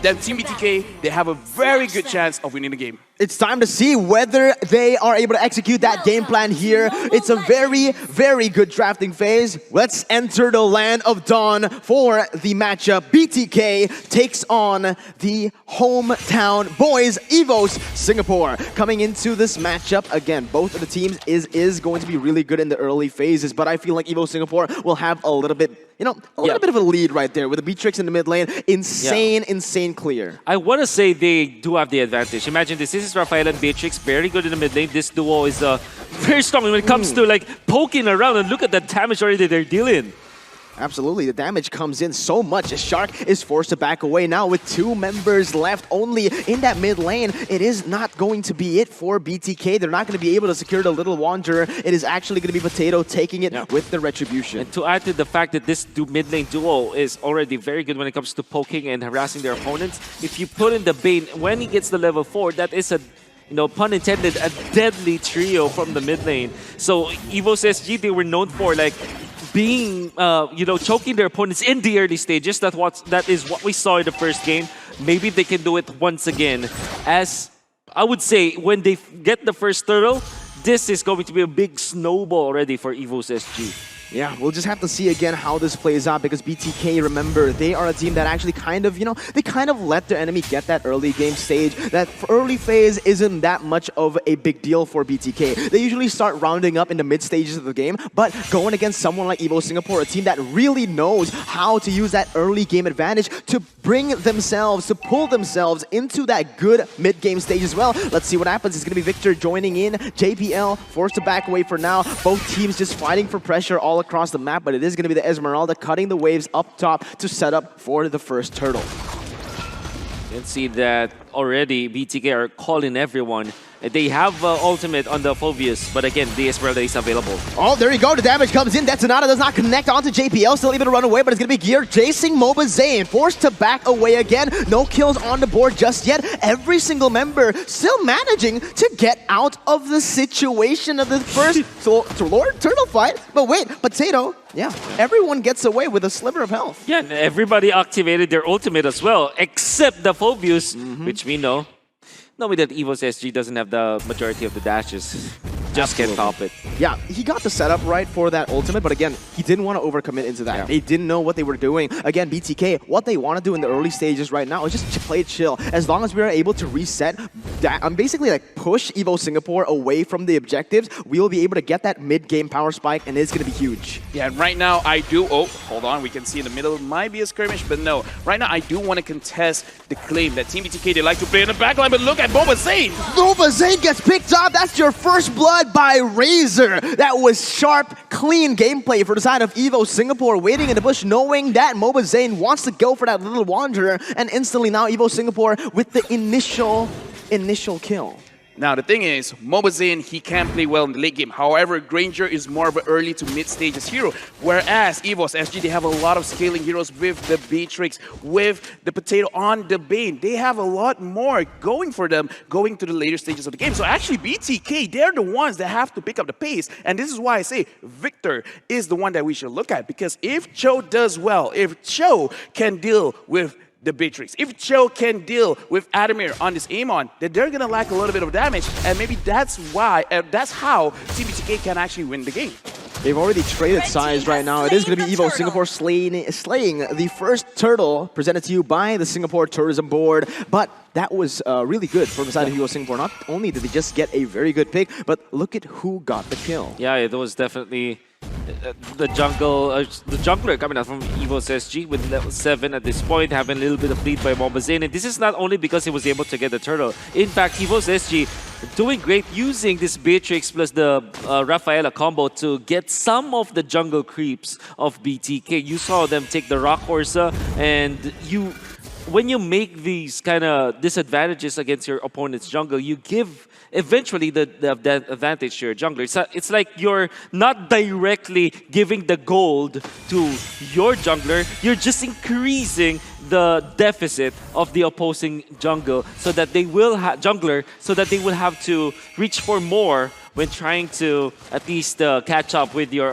then Team BTK, they have a very good chance of winning the game. It's time to see whether they are able to execute that game plan here. It's a very, very good drafting phase. Let's enter the land of Dawn for the matchup. BTK takes on the hometown boys, Evos Singapore. Coming into this matchup, again, both of the teams is going to be really good in the early phases, but I feel like Evos Singapore will have a little bit, a little bit of a lead right there with the Beatrix in the mid lane. Insane clear. I want to say they do have the advantage. Imagine this is Raphael and Beatrix, very good in the mid lane. This duo is very strong when it comes to like poking around, and look at the damage already they're dealing. Absolutely, the damage comes in so much as Shark is forced to back away now with 2 members left only in that mid lane. It is not going to be it for BTK. They're not going to be able to secure the Little Wanderer. It is actually going to be Potato taking it with the Retribution. And to add to the fact that this mid lane duo is already very good when it comes to poking and harassing their opponents, if you put in the Bane, when he gets the level 4, that is a pun intended, a deadly trio from the mid lane. So Evos SG, they were known for like being, choking their opponents in the early stages. That is what we saw in the first game. Maybe they can do it once again. As I would say, when they get the first turtle, this is going to be a big snowball already for Evos SG. Yeah, we'll just have to see again how this plays out, because BTK, remember, they are a team that actually they kind of let their enemy get that early game stage. That early phase isn't that much of a big deal for BTK. They usually start rounding up in the mid stages of the game, but going against someone like Evo Singapore, a team that really knows how to use that early game advantage to pull themselves into that good mid game stage as well. Let's see what happens. It's going to be Victor joining in. JPL forced to back away for now. Both teams just fighting for pressure all across the map, but it is going to be the Esmeralda cutting the waves up top to set up for the first turtle. You can see that already BTK are calling everyone. They have ultimate on the Phobius, but again, the Esmeralda is available. Oh, there you go. The damage comes in. Detonata does not connect onto JPL. Still able to run away, but it's going to be Gear chasing Moba Zayn. Forced to back away again. No kills on the board just yet. Every single member still managing to get out of the situation of the first Lord Turtle fight. But wait, Potato, yeah, everyone gets away with a sliver of health. Yeah, and everybody activated their ultimate as well, except the Phobius, which we know. Knowing that Evos SG doesn't have the majority of the dashes, just can't top it. Yeah, he got the setup right for that ultimate, but again, he didn't want to overcommit into that. Yeah. They didn't know what they were doing. Again, BTK, what they want to do in the early stages right now is just play chill. As long as we are able to reset, basically like push Evo Singapore away from the objectives, we'll be able to get that mid-game power spike, and it's going to be huge. Yeah, and right now I do, hold on, we can see in the middle, might be a skirmish, but no. Right now I do want to contest the claim that Team BTK, they like to play in the backline, but look at Moba Zayn. Moba Zayn gets picked up. That's your first blood by Razor. That was sharp, clean gameplay for the side of Evo Singapore, waiting in the bush, knowing that Moba Zayn wants to go for that Little Wanderer, and instantly now Evo Singapore with the initial kill. Now, the thing is, Moba Zayn, he can play well in the late game. However, Granger is more of an early to mid-stages hero. Whereas Evos SG, they have a lot of scaling heroes with the Beatrix, with the Potato on the Bane. They have a lot more going for them going to the later stages of the game. So actually, BTK, they're the ones that have to pick up the pace. And this is why I say Victor is the one that we should look at. Because if Cho does well, if Cho can deal with the Beatrix, if Cho can deal with Adamir on this Amon, then they're going to lack a little bit of damage, and maybe that's why, that's how TBTK can actually win the game. They've already traded sides right now. It is going to be Evo Singapore slaying the first turtle presented to you by the Singapore Tourism Board. But that was really good from the side of Evo Singapore. Not only did they just get a very good pick, but look at who got the kill. Yeah, it was definitely the jungler coming out from Evos SG with level 7 at this point, having a little bit of lead by Moba Zayn. And this is not only because he was able to get the turtle. In fact, Evos SG doing great using this Beatrix plus the Rafaela combo to get some of the jungle creeps of BTK. You saw them take the Rock Horsa, and when you make these kind of disadvantages against your opponent's jungle, you give eventually the advantage to your jungler. It's like you're not directly giving the gold to your jungler, you're just increasing the deficit of the opposing jungle so that they will have to reach for more when trying to at least catch up with your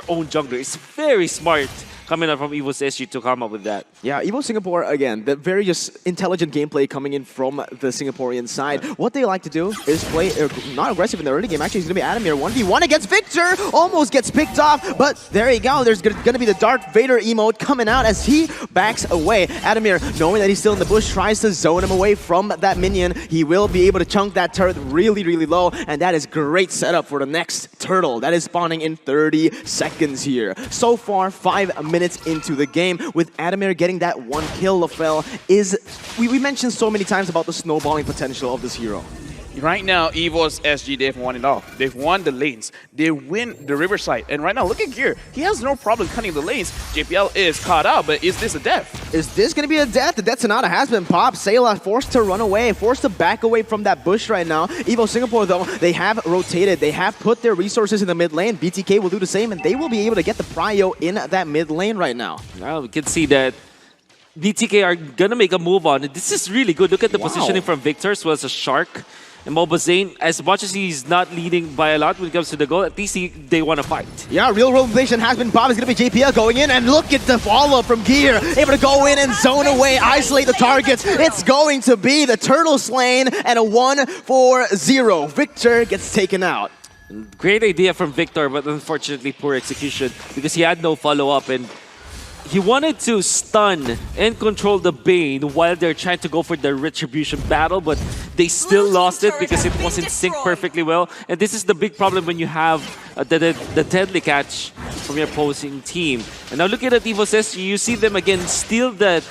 own jungler. It's very smart coming up from Evos SG to come up with that. Yeah, Evo Singapore, again, the very just intelligent gameplay coming in from the Singaporean side. What they like to do is play not aggressive in the early game. Actually, it's going to be Adamir 1v1 against Victor. Almost gets picked off, but there you go. There's going to be the Darth Vader emote coming out as he backs away. Adamir, knowing that he's still in the bush, tries to zone him away from that minion. He will be able to chunk that turret really, really low, and that is great setup for the next turtle. That is spawning in 30 seconds here. So far, 5 minutes into the game, with Adamir getting that 1 kill, LaFell is... We mentioned so many times about the snowballing potential of this hero. Right now, Evos SG, they've won it all. They've won the lanes. They win the Riverside. And right now, look at Gear. He has no problem cutting the lanes. JPL is caught out, but is this a death? Is this going to be a death? The Death Sonata has been popped. Sayla forced to run away, forced to back away from that bush right now. Evo Singapore, though, they have rotated. They have put their resources in the mid lane. BTK will do the same, and they will be able to get the prio in that mid lane right now. Now we can see that BTK are going to make a move on it. This is really good. Look at the positioning from Victor as well as a Shark. And Mobazane, as much as he's not leading by a lot when it comes to the goal, at least they want to fight. Yeah, real rotation has been popped. It's going to be JPL going in, and look at the follow from Gear. Able to go in and zone away, isolate the targets. It's going to be the Turtle slain and a 1-4-0. Victor gets taken out. Great idea from Victor, but unfortunately poor execution because he had no follow-up, and he wanted to stun and control the Bane while they're trying to go for the Retribution battle, but they still lost it because it wasn't synced perfectly well. And this is the big problem when you have the deadly catch from your opposing team. And now looking at Evos SG, you see them again steal that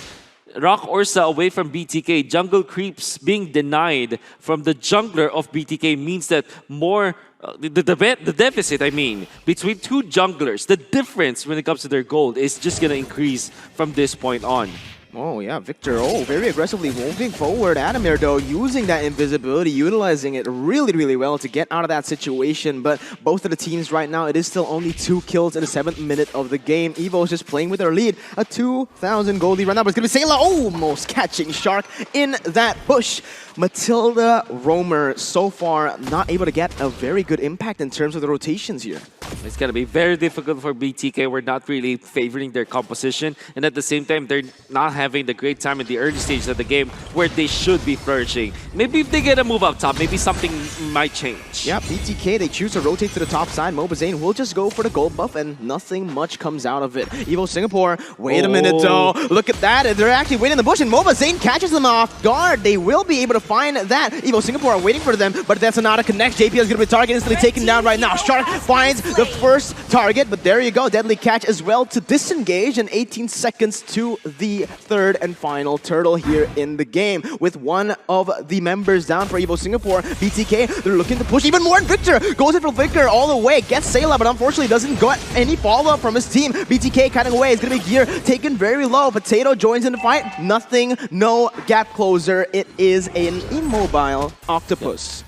Rock Ursa away from BTK. Jungle creeps being denied from the jungler of BTK means that more the deficit, I mean, between two junglers, the difference when it comes to their gold is just going to increase from this point on. Oh, yeah, Victor, very aggressively moving forward. Adamir, though, using that invisibility, utilizing it really, really well to get out of that situation. But both of the teams right now, it is still only 2 kills in the 7th minute of the game. Evo is just playing with their lead. A 2,000 gold lead right now, but it's going to be Sayla almost catching Shark in that bush. Matilda Roamer, so far, not able to get a very good impact in terms of the rotations here. It's going to be very difficult for BTK. We're not really favoring their composition. And at the same time, they're not having the great time in the early stages of the game where they should be flourishing. Maybe if they get a move up top, maybe something might change. Yeah, BTK, they choose to rotate to the top side. Mobazane will just go for the gold buff, and nothing much comes out of it. Evo Singapore, wait a minute, though. Look at that. They're actually waiting in the bush, and Mobazane catches them off guard. They will be able to find that. Evo Singapore are waiting for them, but that's not a connect. JP is going to be target instantly taken down right now. Shark finds the first target, but there you go. Deadly catch as well to disengage, and 18 seconds to the third and final turtle here in the game. With one of the members down for Evo Singapore, BTK, they're looking to push even more, and Victor goes in for Victor all the way. Gets Sayla, but unfortunately doesn't get any follow-up from his team. BTK cutting away. It's going to be Gear taken very low. Potato joins in the fight. Nothing, no gap closer. It is an immobile octopus.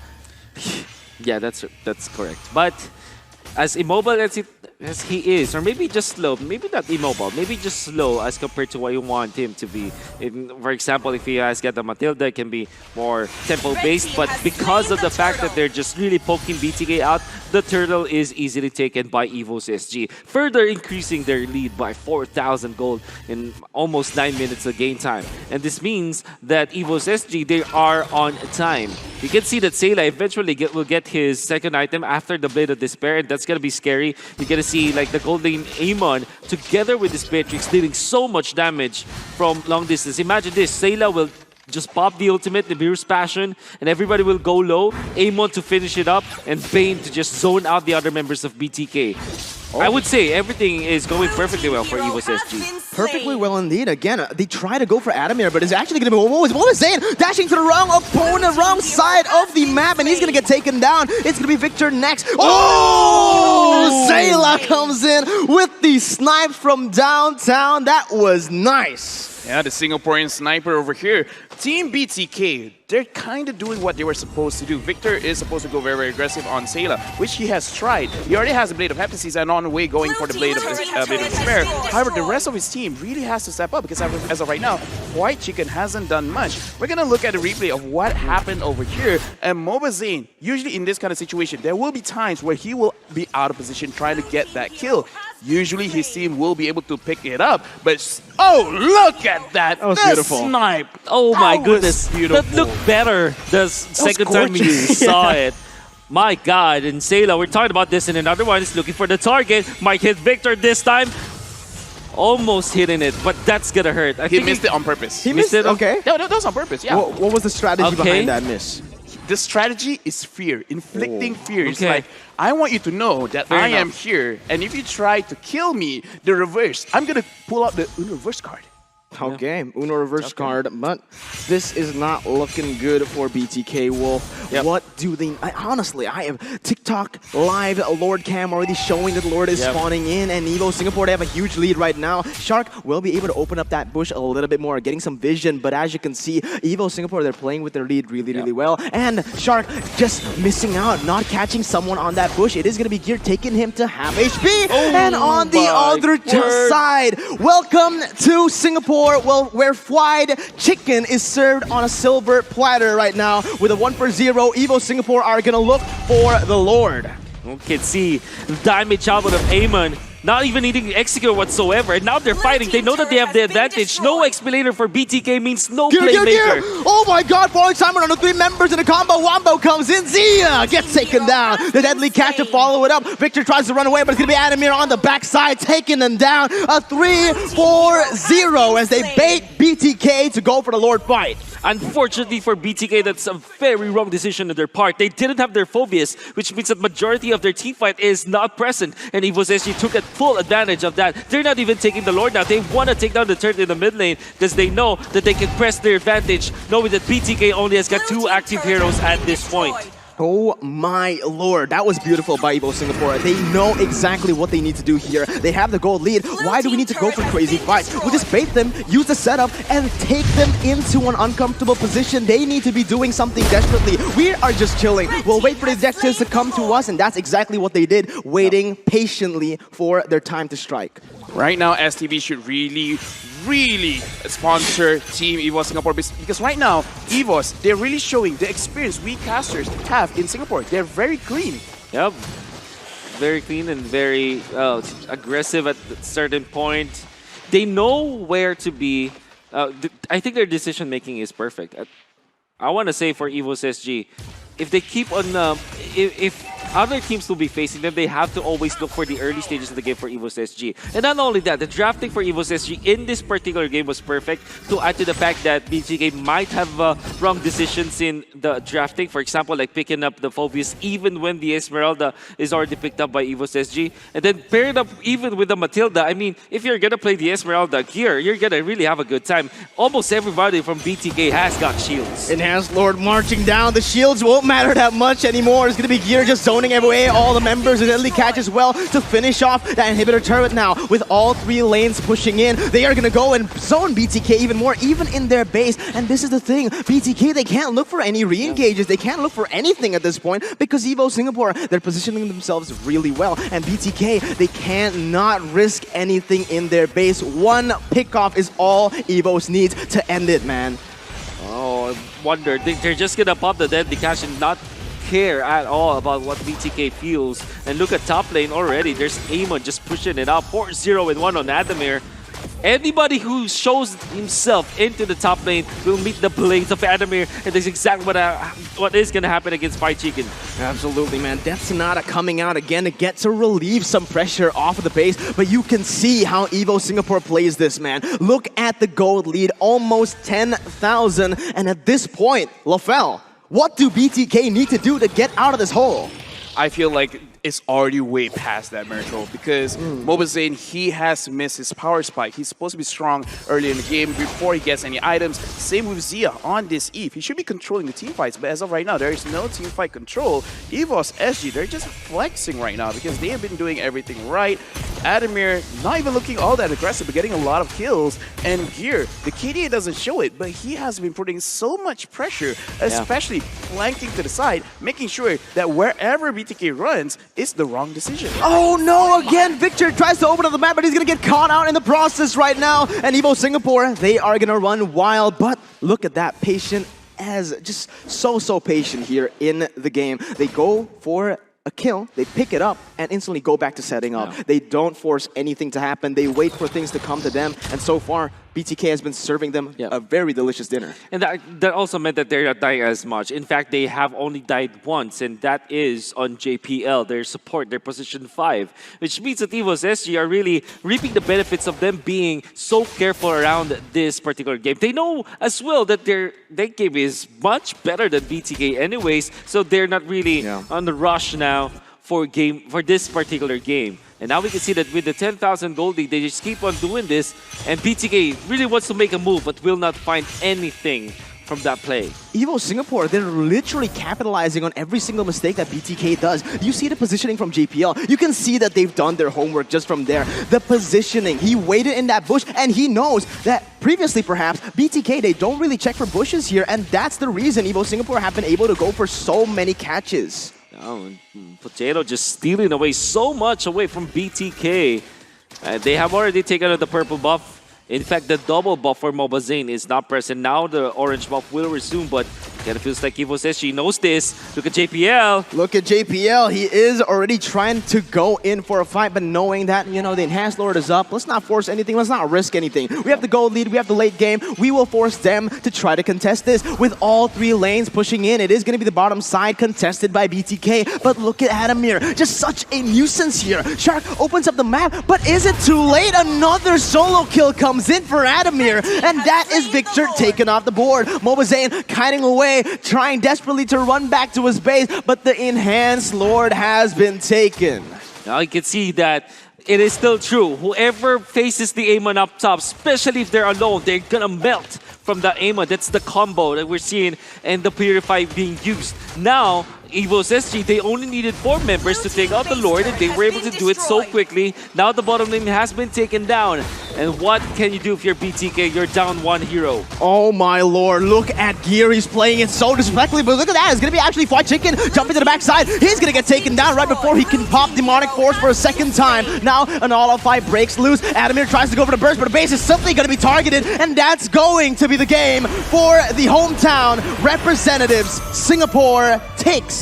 Yeah, that's correct. But as immobile as he is, or maybe just slow, maybe not immobile, maybe just slow as compared to what you want him to be. For example, if he has got the Matilda, it can be more tempo-based, but because of the fact that they're just really poking BTK out, the turtle is easily taken by Evos SG, further increasing their lead by 4,000 gold in almost 9 minutes of game time. And this means that Evos SG, they are on time. You can see that Sayla eventually will get his second item after the Blade of Despair, and that's going to be scary. You're going to see like the Golden Amon together with this Beatrix dealing so much damage from long distance. Imagine this, Sayla will just pop the ultimate, the Beerus Passion, and everybody will go low. Amon to finish it up, and Bane to just zone out the other members of BTK. I would say everything is going perfectly well for Evos SG. Perfectly well indeed. Again, they try to go for Adamir, but it's actually going to be what was saying, dashing to the wrong opponent, wrong side of the map, and he's going to get taken down. It's going to be Victor next. Oh! Sayla comes in with the snipe from downtown. That was nice. Yeah, the Singaporean sniper over here. Team BTK, they're kind of doing what they were supposed to do. Victor is supposed to go very, very aggressive on Sayla, which he has tried. He already has the Blade of Heptasis and on the way going for the Blade of Despair. However, the rest of his team really has to step up because as of right now, White Chicken hasn't done much. We're going to look at a replay of what happened over here. And Mobazane, usually in this kind of situation, there will be times where he will be out of position trying to get that kill. usually his team will be able to pick it up. But oh, look at that! That was the beautiful. Snipe. Oh my That was goodness. beautiful. That looked better the second time you gorgeous. saw it. My God, and Sayla, we're talking about this in another one. Is looking for the target. Might hit Victor this time. Almost hitting it, but that's gonna hurt. I He think missed it on purpose. He missed it? Okay. No, that was on purpose. Yeah. What was the strategy Okay. behind that miss? The strategy is fear, inflicting fear. It's Okay. like, I want you to know that Fair I enough. am here, and if you try to kill me, the reverse, I'm gonna pull out the reverse card. Okay, Uno reverse card, but this is not looking good for BTK Wolf. Yep. What do they... honestly, I have TikTok live Lord Cam already showing that Lord is Yep. spawning in, and Evo Singapore, they have a huge lead right now. Shark will be able to open up that bush a little bit more, getting some vision, but as you can see, Evo Singapore, they're playing with their lead really well, and Shark just missing out, not catching someone on that bush. It is going to be Gear taking him to half HP, and on the my other word. side, welcome to Singapore. Well, where fried chicken is served on a silver platter right now. With a 1-0, Evo Singapore are gonna look for the Lord. You can see damage output of Amon. Not even needing to execute whatsoever. And now they're fighting. They know that they have the advantage. No explainer for BTK means no playmaker. Oh my god, falling Simon on the 3 members in a combo. Wombo comes in. Zia gets taken down. The deadly catch to follow it up. Victor tries to run away, but it's going to be Adamir on the backside, taking them down. A 3-4-0 as they bait BTK to go for the Lord fight. Unfortunately for BTK, that's a very wrong decision on their part. They didn't have their Phobias, which means that majority of their team fight is not present. And Evos SG took full advantage of that. They're not even taking the Lord now. They want to take down the turret in the mid lane because they know that they can press their advantage, knowing that BTK only has got 2 active heroes at this point. Oh my lord, that was beautiful by Evo Singapore. They know exactly what they need to do here. They have the gold lead. Why do we need to go for crazy fights? We'll just bait them, use the setup, and take them into an uncomfortable position. They need to be doing something desperately. We are just chilling. We'll wait for the objectives to come to us, and that's exactly what they did, waiting patiently for their time to strike. Right now, STB should really sponsor Team Evos Singapore because right now, Evos, they're really showing the experience we casters have in Singapore. They're very clean. Yep. Very clean and very aggressive at a certain point. They know where to be. I think their decision making is perfect. I want to say for Evos SG, if they keep on, if other teams will be facing them, they have to always look for the early stages of the game for Evos SG. And not only that, the drafting for Evos SG in this particular game was perfect to add to the fact that BGK might have wrong decisions in the drafting. For example, like picking up the Phobius even when the Esmeralda is already picked up by Evos SG. And then paired up even with the Matilda. I mean, if you're going to play the Esmeralda gear, you're going to really have a good time. Almost everybody from BTK has got shields. Enhanced Lord marching down. The shields won't matter that much anymore. It's going to be Gear just zoning away all the members. And deadly catch as well to finish off that inhibitor turret now. With all 3 lanes pushing in, they are going to go and zone BTK even more, even in their base. And this is the thing. BTK, they can't look for any re-engages. They can't look for anything at this point because Evo Singapore, they're positioning themselves really well. And BTK, they cannot risk anything in their base. One pickoff is all Evos needs to end it, man. Oh, I wonder. They're just gonna pop the deadly catch and not care at all about what BTK feels. And look at top lane already. There's Amon just pushing it up. 4-0 and 1 on Adamir. Anybody who shows himself into the top lane will meet the blades of Adamir, and that's exactly what is going to happen against Fried Chicken. Absolutely, man. Death Sonata coming out again to get to relieve some pressure off of the base, but you can see how Evo Singapore plays this, man. Look at the gold lead, almost 10,000, and at this point, LaFell, what do BTK need to do to get out of this hole? I feel like it's already way past that Miracle because Mobazane, he has missed his power spike. He's supposed to be strong early in the game before he gets any items. Same with Zia on this Eve. He should be controlling the team fights, but as of right now, there is no team fight control. Evos SG, they're just flexing right now because they have been doing everything right. Adamir, not even looking all that aggressive, but getting a lot of kills. And Gear, the KDA doesn't show it, but he has been putting so much pressure, especially flanking to the side, making sure that wherever BTK runs, it's the wrong decision. Oh no, again, Victor tries to open up the map, but he's gonna get caught out in the process right now. And Evo Singapore, they are gonna run wild, but look at that, patient as just so patient here in the game. They go for a kill, they pick it up, and instantly go back to setting up. Yeah. They don't force anything to happen. They wait for things to come to them. And so far, BTK has been serving them a very delicious dinner. And that also meant that they're not dying as much. In fact, they have only died once, and that is on JPL, their support, their position 5. Which means that Evos SG are really reaping the benefits of them being so careful around this particular game. They know as well that their game is much better than BTK anyways, so they're not really on the rush now for this particular game. And now we can see that with the 10,000 gold lead, they just keep on doing this. And BTK really wants to make a move, but will not find anything from that play. Evos Singapore, they're literally capitalizing on every single mistake that BTK does. You see the positioning from JPL. You can see that they've done their homework just from there. The positioning, he waited in that bush, and he knows that previously perhaps, BTK, they don't really check for bushes here, and that's the reason Evos Singapore have been able to go for so many catches. Oh, Potato just stealing away so much away from BTK. They have already taken out the purple buff. In fact, the double buff for Mobazane is not present. Now the orange buff will resume, but it kind of feels like Evos SG knows this. Look at JPL. Look at JPL. He is already trying to go in for a fight, but knowing that, you know, the Enhanced Lord is up. Let's not force anything. Let's not risk anything. We have the gold lead. We have the late game. We will force them to try to contest this with all 3 lanes pushing in. It is going to be the bottom side contested by BTK, but look at Adamir. Just such a nuisance here. Shark opens up the map, but is it too late? Another solo kill comes in for Adamir, and that is Victor taken off the board. Mobazane kiting away, trying desperately to run back to his base, but the Enhanced Lord has been taken. Now you can see that it is still true. Whoever faces the Amon up top, especially if they're alone, they're gonna melt from the Amon. That's the combo that we're seeing and the Purify being used. Now, Evos SG, they only needed 4 members to take out the Lord, and they were able to do it so quickly. Now the bottom lane has been taken down. And what can you do if you're BTK? You're down 1 hero. Oh my lord, look at Gear. He's playing it so disrespectfully, but look at that. It's going to be actually Fried Chicken jumping to the backside. He's going to get taken down right before he can pop Demonic Force for a second time. Now an all-out fight breaks loose. Adamir tries to go for the burst, but the base is simply going to be targeted, and that's going to be the game for the hometown representatives. Singapore takes